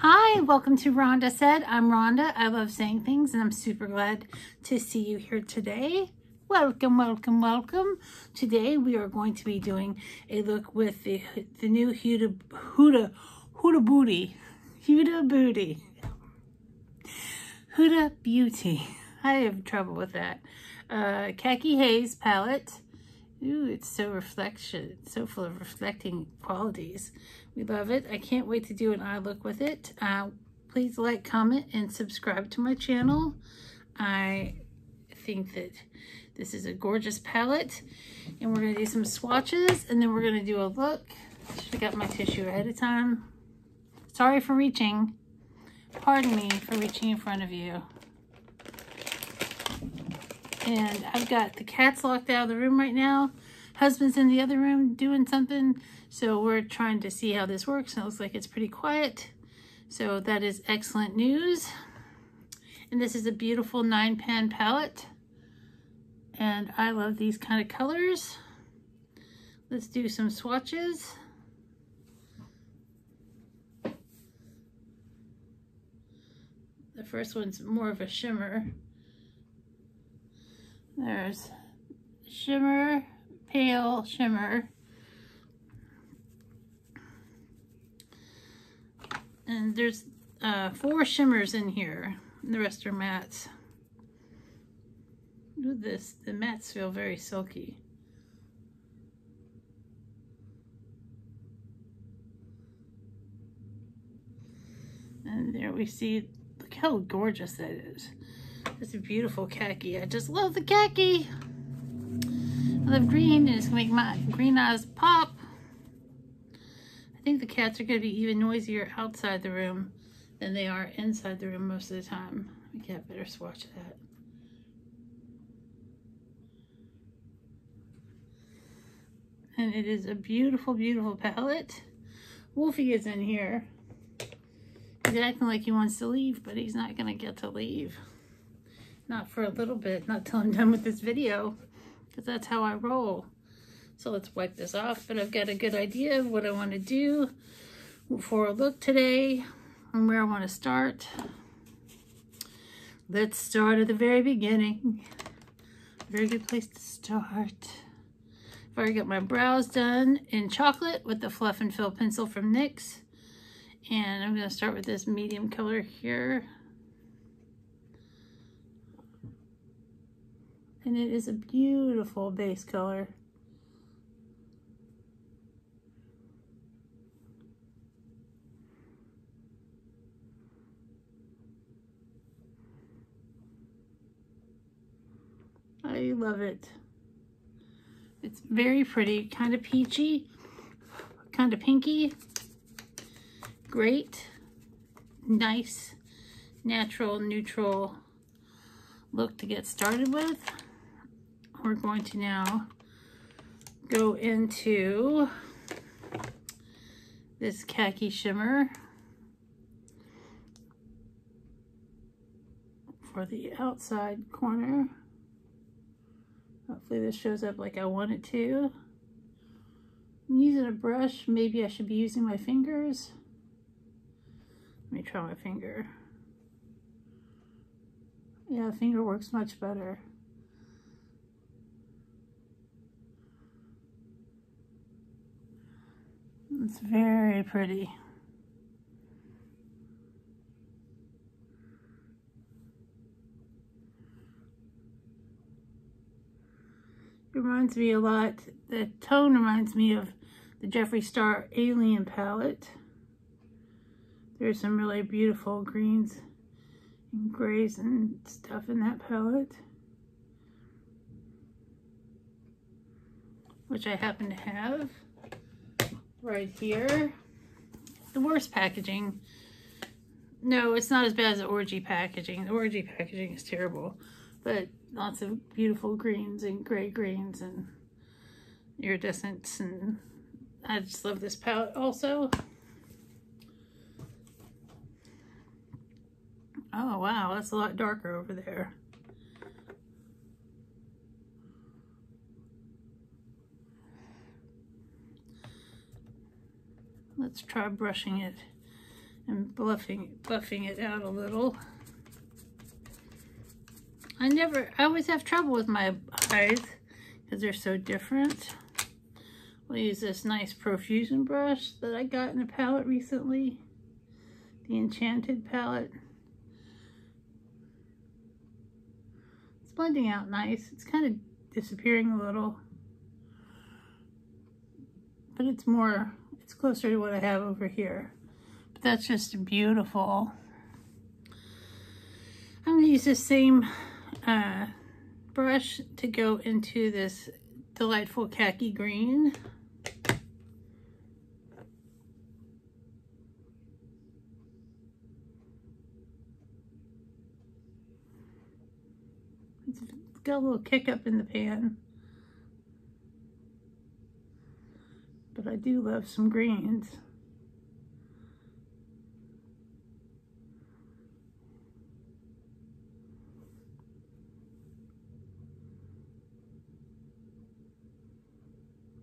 Hi, welcome to Rhonda Said. I'm Rhonda. I love saying things and I'm super glad to see you here today. Welcome, welcome, welcome. Today we are going to be doing a look with the new Huda Beauty. I have trouble with that. Khaki Haze palette. Ooh, it's so so full of reflecting qualities. We love it. I can't wait to do an eye look with it. Please like, comment, and subscribe to my channel. I think that this is a gorgeous palette. And we're going to do some swatches, and then we're going to do a look. Should have got my tissue ahead of time. Sorry for reaching. Pardon me for reaching in front of you. And I've got the cats locked out of the room right now. Husband's in the other room doing something. So we're trying to see how this works. And it looks like it's pretty quiet. So that is excellent news. And this is a beautiful 9-pan palette. And I love these kind of colors. Let's do some swatches. The first one's more of a shimmer. There's shimmer, pale shimmer. And there's 4 shimmers in here. And the rest are mattes. Look at this. The mattes feel very silky. And there we see, look how gorgeous that is. It's a beautiful khaki. I just love the khaki. I love green, and it's gonna make my green eyes pop. I think the cats are gonna be even noisier outside the room than they are inside the room most of the time. My cat better swatch that. And it is a beautiful, beautiful palette. Wolfie is in here. He's acting like he wants to leave, but he's not gonna get to leave. Not for a little bit, not till I'm done with this video, because that's how I roll. So let's wipe this off, but I've got a good idea of what I want to do for a look today and where I want to start. Let's start at the very beginning. Very good place to start. I've already got my brows done in chocolate with the Fluff and Fill pencil from NYX. And I'm going to start with this medium color here. And it is a beautiful base color. I love it. It's very pretty, kind of peachy, kind of pinky. Great, nice, natural, neutral look to get started with. We're going to now go into this khaki shimmer for the outside corner. Hopefully this shows up like I want it to. I'm using a brush. Maybe I should be using my fingers. Let me try my finger. Yeah, the finger works much better. It's very pretty. It reminds me a lot, the tone reminds me of the Jeffree Star Alien palette. There's some really beautiful greens and grays and stuff in that palette, which I happen to have right here. The worst packaging. No, it's not as bad as the Orgy packaging. The Orgy packaging is terrible, but lots of beautiful greens and gray greens and iridescents, and I just love this palette also. Oh wow, that's a lot darker over there. Let's try brushing it and buffing it out a little. I always have trouble with my eyes because they're so different. We'll use this nice Profusion brush that I got in a palette recently, the Enchanted palette. It's blending out nice. It's kind of disappearing a little, but it's closer to what I have over here. But that's just beautiful. I'm gonna use the same brush to go into this delightful khaki green. It's got a little kick up in the pan, but I do love some greens.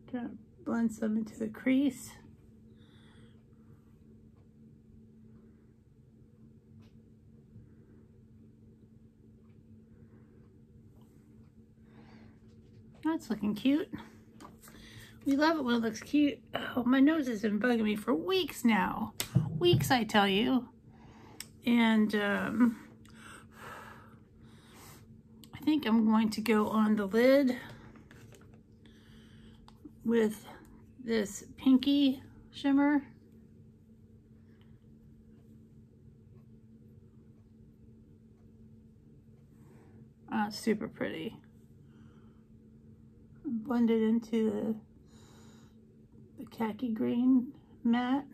Trying to blend some into the crease. That's looking cute. We love it when it looks cute. Oh, my nose has been bugging me for weeks now. Weeks, I tell you. And I think I'm going to go on the lid with this pinky shimmer. Super pretty. Blend it into the khaki green matte.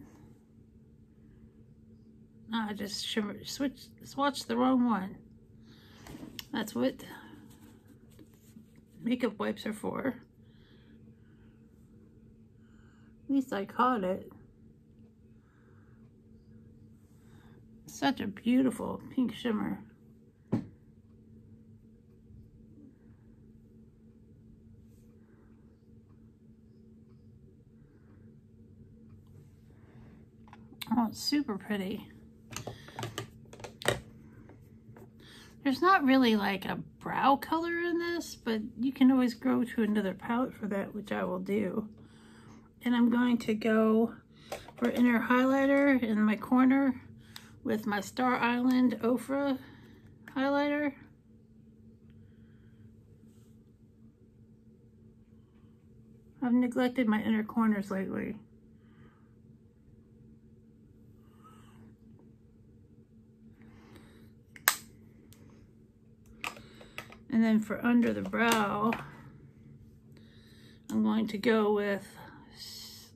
I just swatched the wrong one. That's what makeup wipes are for. At least I caught it. Such a beautiful pink shimmer. Oh, it's super pretty. There's not really like a brow color in this, but you can always go to another palette for that, which I will do. And I'm going to go for inner highlighter in my corner with my Star Island Ofra highlighter. I've neglected my inner corners lately. And then for under the brow, I'm going to go with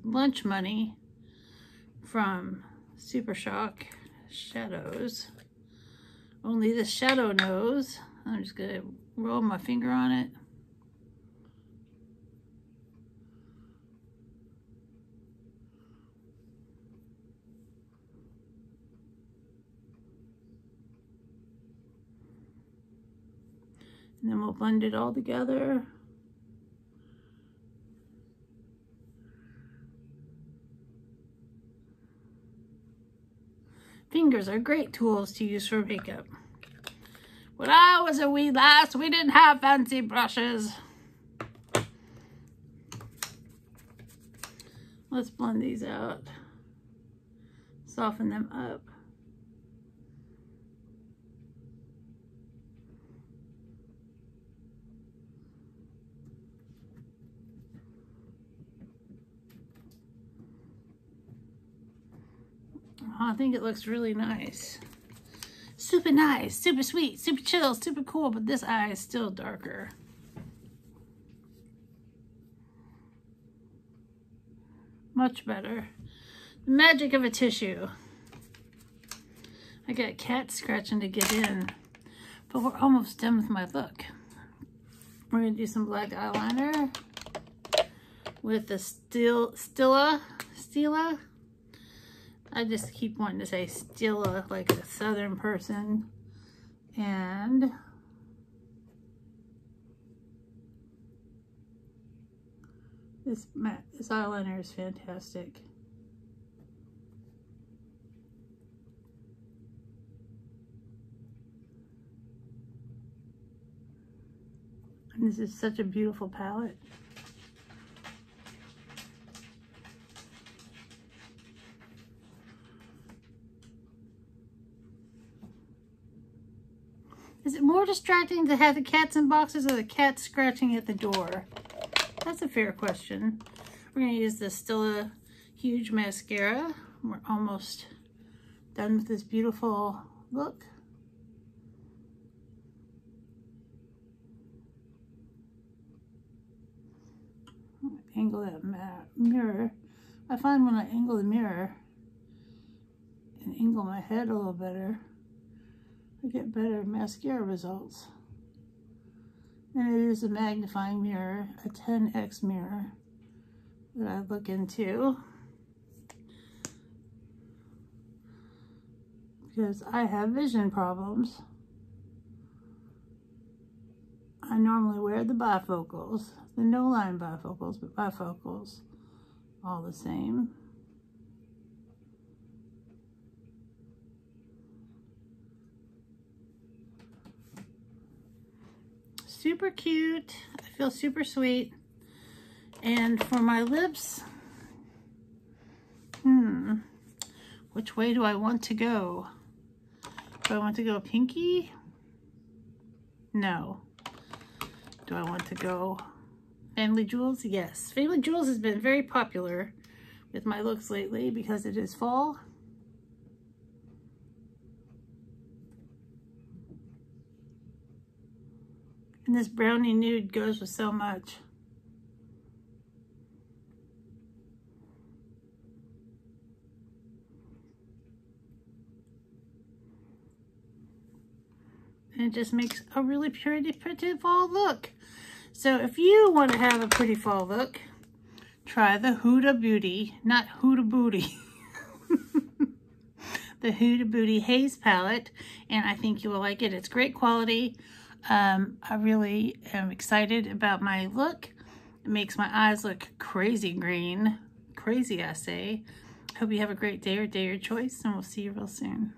Lunch Money from Super Shock Shadows. Only the shadow knows. I'm just gonna roll my finger on it. And then we'll blend it all together. Fingers are great tools to use for makeup. When I was a wee lass, we didn't have fancy brushes. Let's blend these out. Soften them up. I think it looks really nice. Super nice, super sweet, super chill, super cool, but this eye is still darker. Much better. The magic of a tissue. I got cats scratching to get in, but we're almost done with my look. We're gonna do some black eyeliner with the Stila. I just keep wanting to say Stila like a southern person. And this eyeliner is fantastic. This is such a beautiful palette. Is it more distracting to have the cats in boxes or the cats scratching at the door? That's a fair question. We're going to use the Stila Huge Mascara. We're almost done with this beautiful look. Angle that mirror. I find when I angle the mirror and angle my head a little better, I get better mascara results. And it is a magnifying mirror, a 10x mirror that I look into, because I have vision problems. I normally wear the bifocals, the no-line bifocals, but bifocals all the same. Super cute. I feel super sweet. And for my lips, which way do I want to go? Do I want to go pinky? No. Do I want to go Family Jewels? Yes. Family Jewels has been very popular with my looks lately because it is fall. And this brownie nude goes with so much. And it just makes a really pretty fall look. So if you want to have a pretty fall look, try the Huda Beauty, not Huda Booty, the Huda Beauty Haze palette, and I think you will like it. It's great quality. I really am excited about my look. It makes my eyes look crazy green. Crazy, I say. Hope you have a great day or choice, and we'll see you real soon.